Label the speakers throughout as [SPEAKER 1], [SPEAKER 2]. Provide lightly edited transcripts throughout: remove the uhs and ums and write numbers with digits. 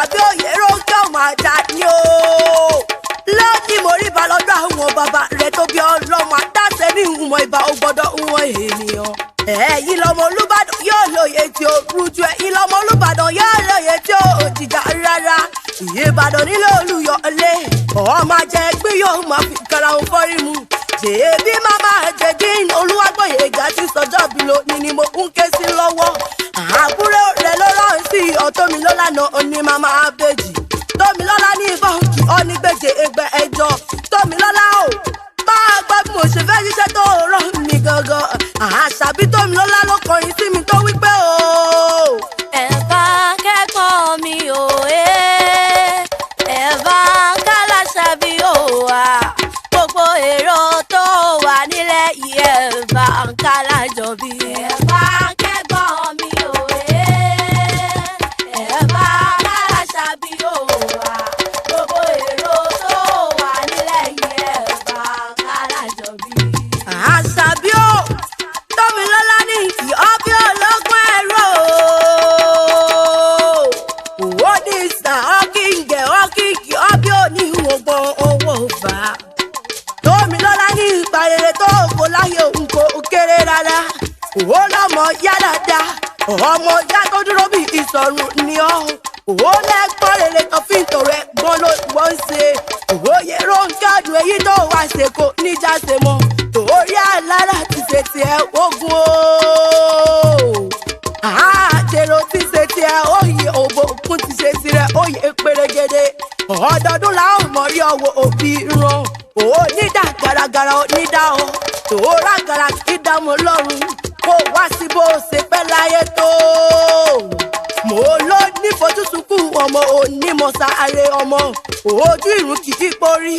[SPEAKER 1] Àṣàbí Oyèrónkẹ́ ọmọ Àjàní o. Lónìí mo rí ìbà lọ́dọ̀ àwọn bàbá rẹ̀ tó bí ọlọ́mọ àdáṣe ní ìhùmọ̀ ìbà ó gbọ́dọ̀ wọn ènìyàn. Ẹ̀yin lọmọ Olúbàdàn yóò lóye tí ó rújú, ẹ̀yin lọmọ Olúbàdàn yóò lóye tí ó jìjà rárá. Ìbàdàn nílé Olúyọ̀lé ọmọ Àjẹgbé yóò máa fi kara òun fọ́rí mu. Ṣèbí màmá Àjẹdín Olúwàgbóyèga ti sọjọ́ bí lónìí ni mo ń ké sí lọ́wọ́. Àbúrò rẹ̀ ló rán sí Tómilọ́lá náà ní màmá Abéjì. Tómilọ́lá ní bọ́ǹkì ọ́nígbèjè ẹgbẹ́ ẹjọ́. Tómilọ́lá o máa gbọ́ bí mo ṣe fẹ́ ṣiṣẹ́ tó rán mi gangan. Àṣàbí Tómilọ́lá ló kọrin sí mi tó wí pé o.
[SPEAKER 2] Ẹ̀bá kẹ́kọ̀ọ́ mi ò ẹ̀bá kálàṣàbí ò wá. Gbogbo èrò tó wà nílẹ̀ yìí ẹ̀bá kálàjọbí. Ẹ̀bá kẹ́kọ̀ọ́ mi ò ẹ̀bá kálàṣàbí ò wá. Gbogbo èrò tó wà nílẹ̀ yìí ẹ̀bá kálàjọbí.
[SPEAKER 1] Àṣàbí o Tómilọ́lá ní ìyọ́bí ológun ẹ̀rọ owó ní ìsàn ọ́kìngẹ̀ ọ́kìngì ọ́bí oníhùngbọ̀n owó bá. Tómilọ́lá ní ìgbà rere tó kò láyé òun kò kéré rárá. Òwò lọ́mọ yá dáadáa, ọmọ yá tó dúró bí ìsọ̀rùn ni ọ́. Òwò lẹ́gbọ́n rere kan fi ń tọrẹ gbọ́n ló wọ́n ṣe. Òwò Oyèrónkẹ́ ọdún èyí tó wá ṣe kò níjà ṣe mọ́. Torí alára ti ṣe tiẹ̀ ogun o. Àjèrò ti ṣe tiẹ̀ oyè ògbókun ti ṣe tirẹ̀ oyè pérégedé. Ọdọọdún la ó mọ̀ rí ọwọ́ òbí ràn. Onídà gàràgàrà onídà o. Tòórá gàrà kí dààmú lọ́rùn. Kó wá sí bó ṣe pẹ́ láyé tó. Mo ló ní fojúsùnkú ọmọ onímọ̀sáre ọmọ. Ojú ìrùn kì í porí.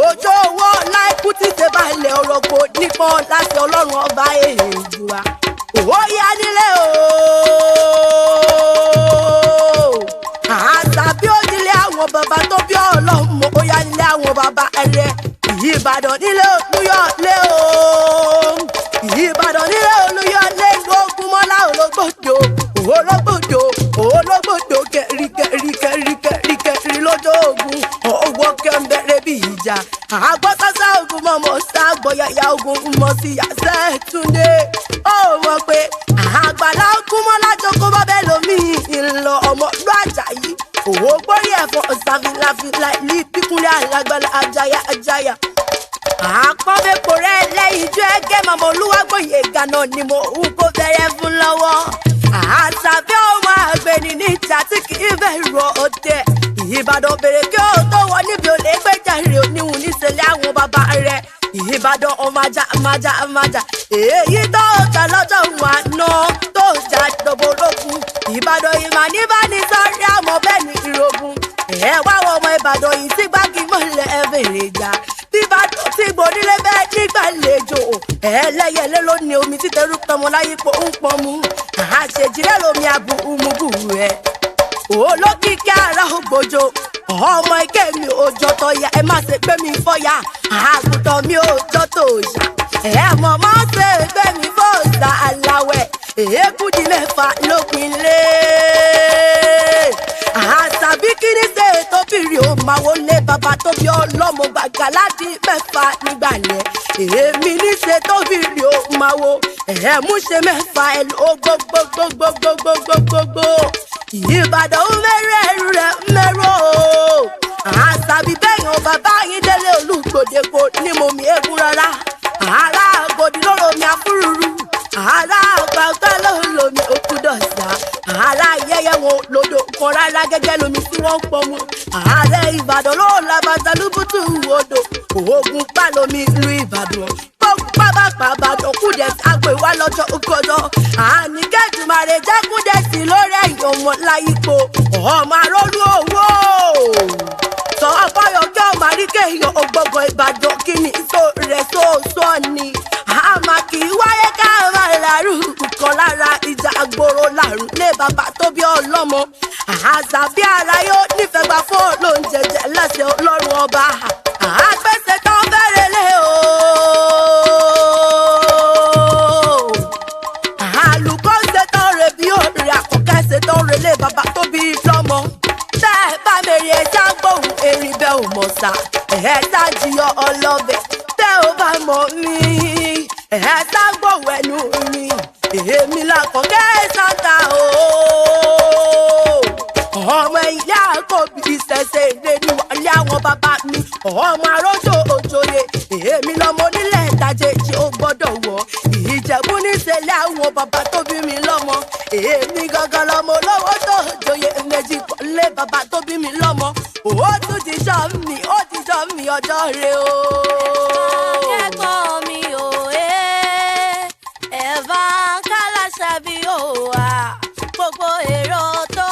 [SPEAKER 1] Ojú owó láìkú tí ṣe balẹ̀ ọ̀rọ̀ kò nípọn láti Ọlọ́run ọba èèjùwà. Ó yá nílé o. Àṣàbí onílé àwọn bàbá tó bí ọlọ́mọ. Ó yá nílé àwọn bàbá rẹ̀. Ìbàdàn nílé Olúyọ̀lé o. Ìbàdàn nílé Olúyọ̀lé Ògúnmọ́lá ológbòdò. Ológbòdò kẹ̀ríkẹ̀rí lọ́jọ́ ogun. Ọwọ́ kẹ́ńbẹ̀rẹ̀ bí ìjà. Àgbọ̀sásá ogun mọ̀mọ́ ságbọ̀yàyà ogun mọ̀ sí yàsẹ́ Túndé. Ó mọ̀ pé àgbàlá Ògúnmọ́lá jókòó bábẹ́ lómi ìlọ ọmọ ìlú Àjàyí. Òwò gbórí ẹ̀fọ́ ṣàfihàn ní píkúnlẹ̀ alágbálá ajáyà. Àpọ́nbẹ́pọ̀ rẹ̀ lẹ́yìn ijó ẹgẹ́ màmá Olúwàgbóyèga náà ni mo ń kó bẹ̀rẹ̀ fún lọ́wọ́. Àṣàbí ọmọ àgbẹ̀ni níta tí kì í bẹ̀rù ọdẹ. Ìbàdàn bèrè kí ó tó wọ níbi olè gbẹ́jàre oníhun níṣẹ́lẹ̀ àwọn bàbá rẹ̀. Ìbàdàn ọmọ májà. Èyí tó jà lọ́jọ́ wọn àná tó jà dọ̀bọ̀lógún. Ìbàdàn ìmọ̀ níbà ní sọ́rí àmọ́ bẹ́ẹ̀ ní ìrògùn. Ẹ wá wọ ọmọ Ìbàdàn yìí tí gbági mọ́lẹ̀ ẹ bèrè jà. Bíbàdàn tí gbòdílé bẹ́ẹ̀ nígbàlejò. Ẹlẹ́yẹlé ló ní omi títẹrú pọmọ láyé pọ̀ ń pọnmú. Àṣejìrẹ́ lomi àbùmùbù rẹ̀. Olókìkí ara ògbójò. Ọmọ ike mi ò jọ tọ̀yà, ẹ má ṣe gbé mi fọ́yà. Àgùntàn mi ò jọ tòòṣà. Ẹ mọ̀ má ṣe gbé mi fọ́ọ̀ṣà aláwẹ̀. Èébùdí mẹ́fà lópin lé. Àṣàbí kíní ṣe tó bìrì ó máa wọlé bàbá tó bí ọlọ́mọ gbàgà láti mẹ́fà nígbàlẹ̀. Èmi ní ṣe tó bìrì ó máa wo. Ẹ̀mú ṣe mẹ́fà ẹ̀ ló gbogbogbogbogbogbogbò. Ìbàdàn mẹ́rẹ̀ẹ́rù rẹ̀ mẹ́rọ o. Àṣàbí bẹ́yàn bàbá yín délé Olúgbòde kò ní mo mi eégún rárá. Ará Àgòdì lóró mi àfúrúrú. Ará Àgbàgbà lóró mi òkúdọ̀sá. Ará Ayẹyẹ wọn lòdò kan rárá gẹ́gẹ́ lomi tí wọ́n ń pọnmu. Ààrẹ Ìbàdàn ló làbàtà lúbùtù odò. Ògùn pa lomi ìlú Ìbàdàn. Pábàpàbàdàn kúdẹ̀ àgbè wá lọ́jọ́ kọjọ́. Àníkẹ́jùmarè jẹ́ kúdẹ̀ sí lórí ẹ̀yìn ọmọ láyípo. Ọmọ arólú owó. Sọ ọkọ̀yọ̀ kí ọmọ àríkè èèyàn ògbọ̀gbọ̀ Ìbàdàn kí ni ìṣó rẹ̀ sóòsọ́ ni. Àmà kì í wáyé ká máa lárú kan lára ìjà àgbòrò làrùn lé bàbá tó bí ọlọ́mọ. Àṣàbí ara yóò nífẹ̀ẹ́ gbà fún olóúnjẹ jẹ lẹ́sẹ̀ Ọlọ́run ọba. Àgbẹ̀sẹ̀ tán bẹ̀rẹ̀ lé o. Àlùkò ṣetán rẹ̀ bí òrì àkọ́kẹ́ ṣetán rẹ̀ lé bàbá tó bí lọ́mọ. bẹ́ẹ̀ bá mèrè ẹja gbóhùn erin bẹ́ẹ̀ ò mọ̀ sá ẹ̀ẹ́dá jiyọ ọlọ́bẹ̀ tẹ́ ò bá mọ̀ mí ẹ̀ẹ́dá gbóhùn ẹnu mi èmi làkọ̀kẹ́ sáta ọmọ ilé àkọ́bí ìṣẹ̀ṣẹ̀ ìlérí wálé àwọn bàbá mi ọmọ arójò òjòyè èmi lọmọ onílẹ̀ ìdajèjì ó gbọ́dọ̀ wọ̀ ìjẹ̀bú níṣẹ̀lẹ̀ àwọn bàbá tó bí mi lọ́mọ èmi gangan lọmọ olówó tó òjòyè méjì kọ́lé bàbá tó bí mi lọ́mọ ó tún ti sọ mi ọjọ́ rẹ o.
[SPEAKER 2] akẹ́kọ̀ọ́ mi ò Evanka Aláṣàbí ò wá gbogbo èrò tó